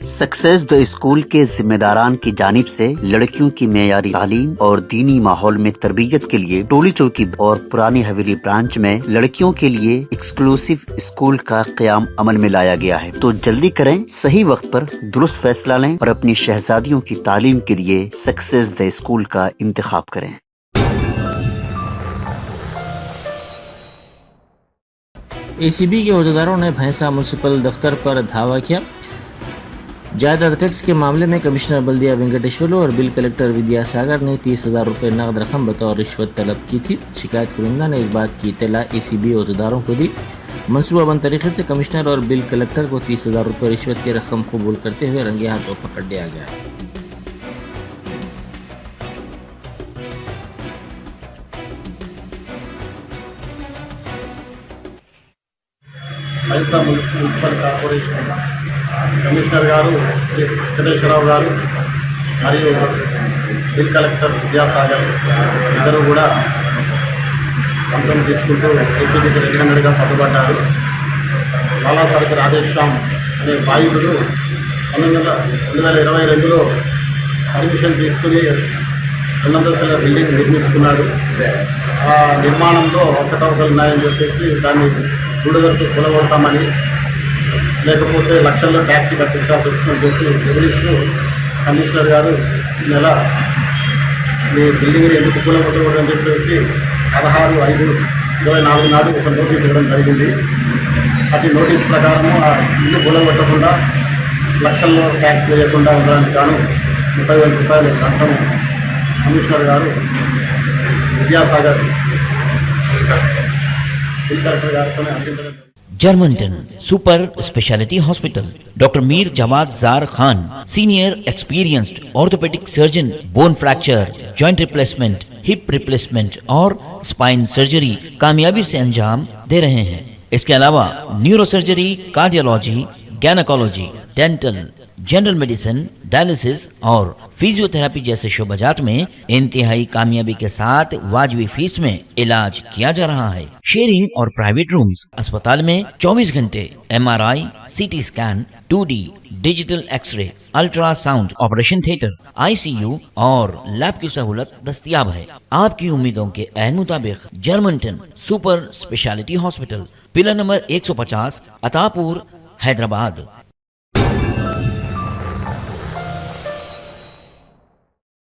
Success the school के जिम्मेदारान की जानिब से लड़कियों की मेयारी तालीम और दीनी माहौल में तरबियत के लिए टोली चौकी और पुरानी हवेली ब्रांच में लड़कियों के लिए एक्सक्लूसिव स्कूल का क़याम अमल में लाया गया है। तो जल्दी करें, सही वक्त पर दुरुस्त फैसला लें और अपनी शहजादियों की तालीम के लिए सक्सेस द स्कूल का इंतखाब करें। एसीबी के अहदेदारों ने भैंसा म्यूनसिपल दफ्तर पर धावा किया। जायदाद टैक्स के मामले में कमिश्नर बल्दिया वेंकटेश्वरलू और बिल कलेक्टर विद्यासागर ने 30,000 रुपये नकद रकम बतौर रिश्वत तलब की थी। शिकायत कुरिंदा ने इस बात की इत्तला एसीबी अहदेदारों को दी। मनसूबाबंद तरीके से कमिश्नर और बिल कलेक्टर को 30,000 रुपये रिश्वत की रकम कबूल करते हुए रंगे हाथों पकड़ लिया गया है। భైంసా మున్సిపల్ కార్పొరేషన్ కమిషనర్ గారు వెంకటేశ్వరరావు గారు మరియు బిల్ కలెక్టర్ విద్యాసాగర్ ఇద్దరు కూడా లంచం తీసుకుంటూ ఏసీబీకి రెడ్ హ్యాండెడ్గా పట్టుబడ్డారు. లాలా సర్కర్ రాజేష్ శ్యామ్ అనే బాధితుడు 2022లో పర్మిషన్ తీసుకుని 2 అంతస్తుల బిల్డింగ్ నిర్మించుకున్నాడు. ఆ నిర్మాణంలో అవకతవకలు ఉన్నాయని చెప్పేసి దాన్ని బుల్డోజర్తో కూలగొడతామని, లేకపోతే లక్షల్లో ట్యాక్సీ కట్టించాల్సి వస్తుందని చెప్పి రెవెన్యూస్లో కమిషనర్ గారు ఈ నెల మీ బిల్డింగ్ని ఎందుకు కూలగొట్టకూడదని చెప్పేసి 16/5/24 నాడు ఒక నోటీస్ ఇవ్వడం జరిగింది. అటు నోటీస్ ప్రకారము ఆ ఇల్లు కూలగొట్టకుండా లక్షల్లో ట్యాక్స్ వేయకుండా ఉండడానికి గాను 30,000 రూపాయలు లంచం కమిషనర్ గారు విద్యాసాగర్ బిల్ కలెక్టర్ గారితోనే అందించడం. Germanten super speciality hospital doctor Mir Jawad Zar Khan senior experienced orthopaedic surgeon, bone fracture, joint replacement, hip replacement और स्पाइन सर्जरी कामयाबी से अंजाम दे रहे हैं। इसके अलावा neuro surgery, cardiology, gynaecology, dental, general medicine, dialysis और फिजियोथेरेपी जैसे शोबाजात में इंतहाई कामयाबी के साथ वाजबी फीस में इलाज किया जा रहा है। शेयरिंग और प्राइवेट रूम्स। अस्पताल में 24 घंटे MRI, CT scan, 2D digital x ray, ultrasound, operation theatre, ICU और लैब की सहूलत दस्तयाब है। आपकी उम्मीदों के ऐन मुताबिक Germanten super speciality hospital, pillar number 150, Attapur, Hyderabad.